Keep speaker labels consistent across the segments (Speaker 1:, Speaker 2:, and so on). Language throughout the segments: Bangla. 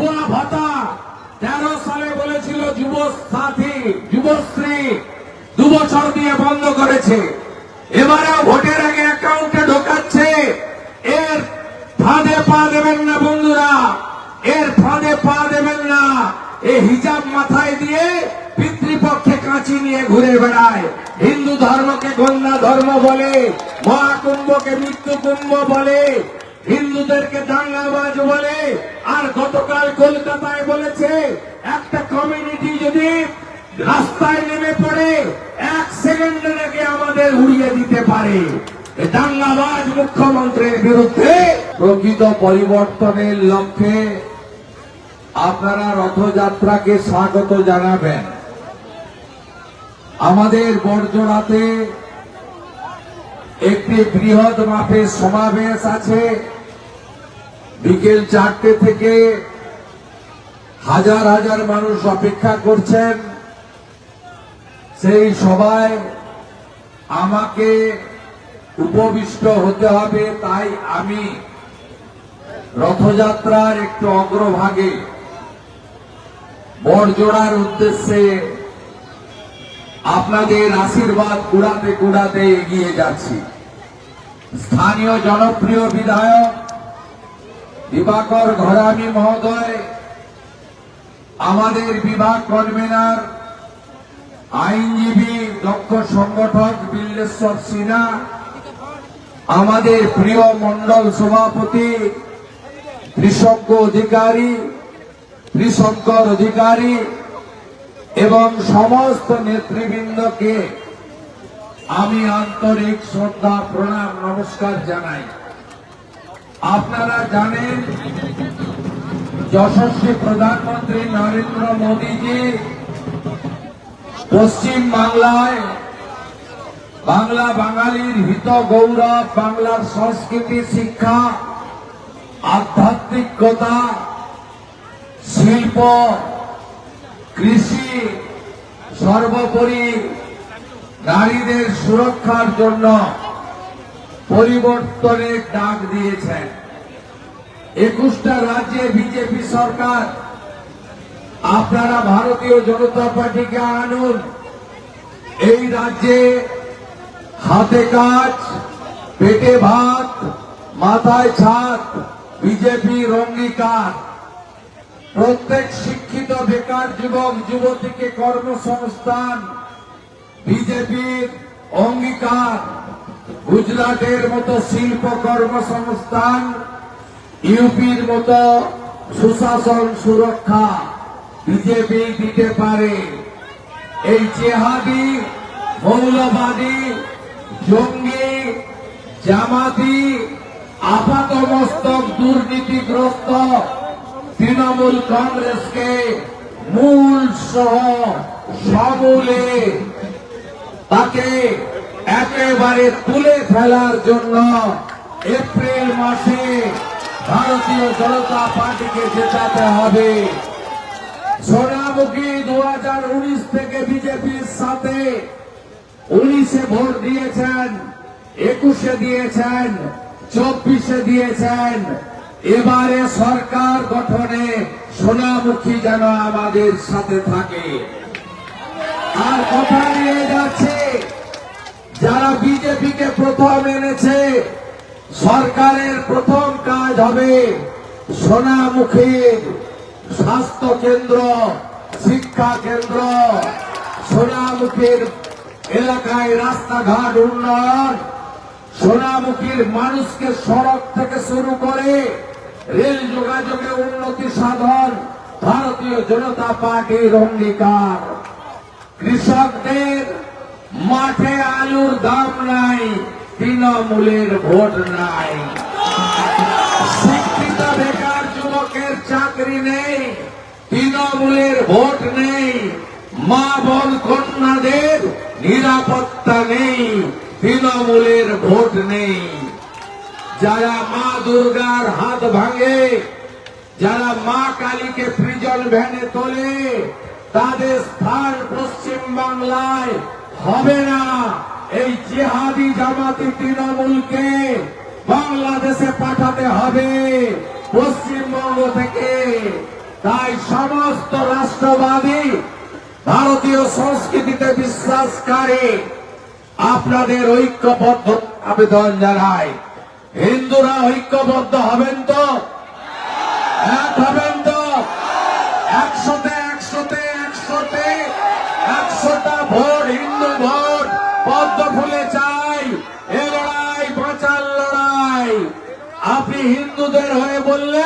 Speaker 1: ভুয়া ভাতা 13 সালে বলেছিল যুবসাথী যুবশ্রী 2 বছর দিয়ে বন্ধ করেছে। এবারেও ভোটের আগে অ্যাকাউন্টে ঢোকাচ্ছে। এর ফাঁদে পা দেবেন না বন্ধুরা, এর ফাঁদে পা দেবেন না। এই হিজাব মাথায় দিয়ে পিতৃপক্ষে কাঁচি নিয়ে ঘুরে বেড়ায়। হিন্দু ধর্মকে গন্যা ধর্ম বলে, মহাকুম্ভকে মৃত্যু কুম্ভ বলে, হিন্দুদেরকে দাঙ্গাবাজ বলে। আর গতকাল কলকাতায় বলেছে একটা কমিউনিটি যদি রাস্তায় নেমে পড়ে 1 সেকেন্ডে নাকি আমাদের উড়িয়ে দিতে পারে। দাঙ্গাবাজ মুখ্যমন্ত্রীর বিরুদ্ধে প্রকৃত পরিবর্তনের লক্ষ্যে আপনারা রথযাত্রাকে স্বাগত জানাবেন। আমাদের বড়জোড়াতে একটি বৃহৎ মাপের সমাবেশ আছে। বিকেল 4টে থেকে হাজার হাজার মানুষ অপেক্ষা করছেন। সেই সভায় আমাকে উপবিষ্ট হতে হবে, তাই আমি রথযাত্রার একটু অগ্রভাগে বড়জোড়ার উদ্দেশ্যে আপনাদের আশীর্বাদ কুড়াতে কুড়াতে এগিয়ে যাচ্ছি। স্থানীয় জনপ্রিয় বিধায়ক দিবাকর ঘরামি মহোদয়, আমাদের বিভাগ কনভেনার আইনজীবী দক্ষ সংগঠক বিল্লেশ্বর সিনহা, আমাদের প্রিয় মন্ডল সভাপতি ত্রিশঙ্কর অধিকারী এবং সমস্ত নেতৃবৃন্দকে আমি আন্তরিক শ্রদ্ধা প্রণাম নমস্কার জানাই। আপনারা জানেন যশস্বী প্রধানমন্ত্রী নরেন্দ্র মোদীজি পশ্চিম বাংলায় বাংলা বাঙালির হিত গৌরব, বাংলার সংস্কৃতি, শিক্ষা, আধ্যাত্মিকতা, শিল্প, কৃষি, সর্বোপরি নারীদের সুরক্ষার জন্য পরিবর্তনের ডাক দিয়েছেন। 21টা রাজ্যে বিজেপি সরকার। আপনারা ভারতীয় জনতা পার্টিকে আনুন। এই রাজ্যে হাতে কাজ, পেটে ভাত, মাথায় ছাদ, বিজেপির অঙ্গীকার। প্রত্যেক শিক্ষিত বেকার যুবক যুবতীকে কর্মসংস্থান, বিজেপির অঙ্গীকার। গুজরাটের মতো শিল্প কর্মসংস্থান, ইউপির মতো সুশাসন সুরক্ষা বিজেপি দিতে পারে। এই জেহাদি, মৌলবাদী, জঙ্গি, জামাতি, আপাতমস্তক দুর্নীতিগ্রস্ত তৃণমূল কংগ্রেসকে মূল সহ সমূলে তাকে একেবারে তুলে ফেলার জন্য এপ্রিল মাসে ভারতীয় জনতা পার্টিকে জেতাতে হবে। সোনামুখী 2019 থেকে বিজেপির সাথে 19-এ ভোট দিয়েছেন, 21-এ দিয়েছেন, 24-এ দিয়েছেন। এবারে সরকার গঠনে সোনামুখী যেন আমাদের সাথে থাকে। আর কথা নিয়ে যাচ্ছে যারা বিজেপিকে প্রথম এনেছে, সরকারের প্রথম কাজ হবে সোনামুখীর স্বাস্থ্য কেন্দ্র, শিক্ষা কেন্দ্র, সোনামুখীর এলাকায় রাস্তাঘাট উন্নয়ন, সোনামুখীর মানুষকে সড়ক থেকে শুরু করে রেল যোগাযোগে উন্নতি সাধন ভারতীয় জনতা পার্টির অঙ্গীকার। কৃষকদের মাঠে আলুর দাম নাই, তৃণমূলের ভোট নাই। শিক্ষিত বেকার যুবকের চাকরি নেই, তৃণমূলের ভোট নেই। মা বোন কন্যাদের নিরাপত্তা নেই, তৃণমূলের ভোট নেই। যারা মা দুর্গার হাত ভাঙে, যারা মা কালীকে প্রিজন ভ্যানে তোলে, তাদের স্থান পশ্চিম বাংলায় হবে না। এই জিহাদি জামাতি তৃণমূলকে বাংলাদেশে পাঠাতে হবে পশ্চিমবঙ্গ থেকে। তাই সমস্ত রাষ্ট্রবাদী ভারতীয় সংস্কৃতিতে বিশ্বাসকারী আপনাদের ঐক্যবদ্ধ আবেদন জানায়। হিন্দুরা ঐক্যবদ্ধ হবেন তো? এক হবেন তো? 100টা ভোট হিন্দু ভোট পদ্ম ফুলে চাই। এ লড়াই বাঁচার লড়াই। আপনি হিন্দুদের হয়ে বললে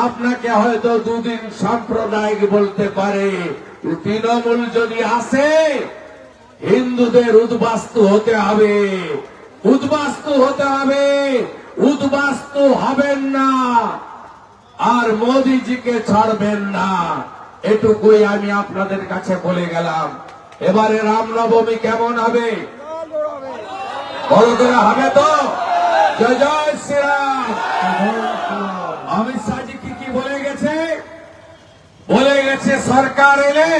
Speaker 1: আপনাকে হয়তো দুদিন সাম্প্রদায়িক বলতে পারে, তৃণমূল যদি আসে হিন্দুদের উদ্বাস্তু হতে হবে, উদ্বাস্তু হতে হবে, উদ্বাস্তু হবেন না, আর মোদিজিকে ছাড়বেন না। এটুকুই আমি আপনাদের কাছে বলে গেলাম। এবারে রামনবমী কেমন হবে? বড় করে হবে তো? জয় জয় শ্রীরাম। অমিত শাহজি কি বলে গেছে? বলে গেছে সরকার এলে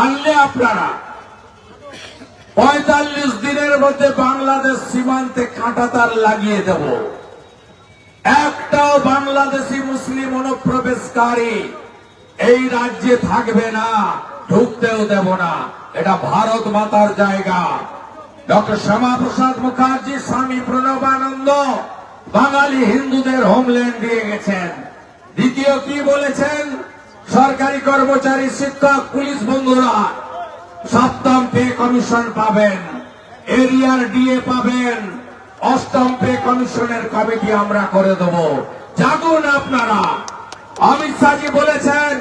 Speaker 1: আনলে আপনারা 45 দিনের মধ্যে বাংলাদেশ সীমান্তে কাঁটাতার লাগিয়ে দেব। একটাও বাংলাদেশি মুসলিম অনুপ্রবেশকারী এই রাজ্যে থাকবে না, ঢুকতেও দেব না। এটা ভারত মাতার জায়গা। ডক্টর শ্যামাপ্রসাদ মুখার্জি, স্বামী প্রণবানন্দ বাঙালি হিন্দুদের হোমল্যান্ড দিয়ে গেছেন। দ্বিতীয় কি বলেছেন? সরকারি কর্মচারী, শিক্ষক, পুলিশ বন্ধুরা 7ম পে কমিশন পাবেন, এরিয়ার ডিএ পাবেন, 8ম পে কমিশনের কমিটি আমরা করে দেব। জাগুন আপনারা। অমিত শাহজি বলেছেন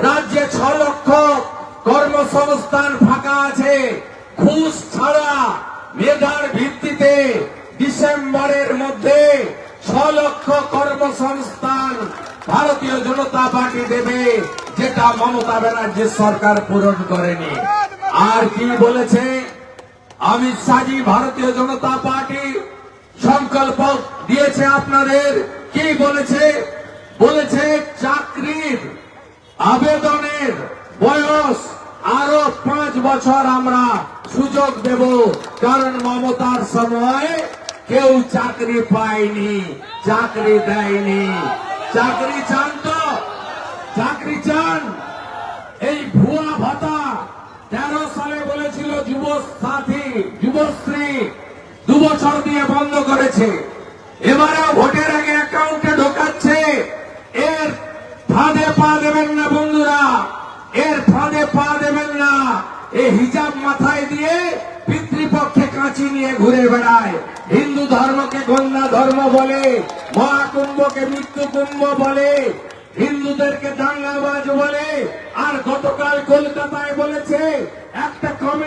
Speaker 1: রাজ্যে 6 লক্ষ কর্মসংস্থান ফাঁকা আছে, ঘুষ ছাড়া মেধার ভিত্তিতে ডিসেম্বরের মধ্যে 6 লক্ষ কর্মসংস্থান ভারতীয় জনতা পার্টি দেবে, যেটা মমতা ব্যানার্জির সরকার পূরণ করেনি। আর কি বলেছে অমিত শাহজি? ভারতীয় জনতা পার্টি সংকল্প দিয়েছে আপনাদের। কি বলেছে? বলেছে চাকরির আবেদনের বয়স আরো 5 বছর আমরা সুযোগ দেব, কারণ মমতার সময় কেউ চাকরি পায়নি, চাকরি দেয়নি। চাকরি চান তো? চাকরি চান? এই ভুয়া ভাতা 13 সালে বলেছিল যুব সাথী, যুবশ্রী 2 বছর দিয়ে বন্ধ করেছে। এবারেও ভোটের আগে অ্যাকাউন্টে ঢোকাচ্ছে। এর ফাঁদে পা দেবেন না বন্ধুরা, এর ফাঁদে পা দেবেন না। এই হিজাব মাথায় দিয়ে পিতৃপক্ষে কাঁচি নিয়ে ঘুরে বেড়ায়। হিন্দু ধর্মকে গঙ্গা ধর্ম বলে, মহাকুম্ভকে মৃত্যু কুম্ভ বলে, হিন্দুদেরকে দাঙ্গাবাজ বলে। আর গতকাল কলকাতায় বলেছে একটা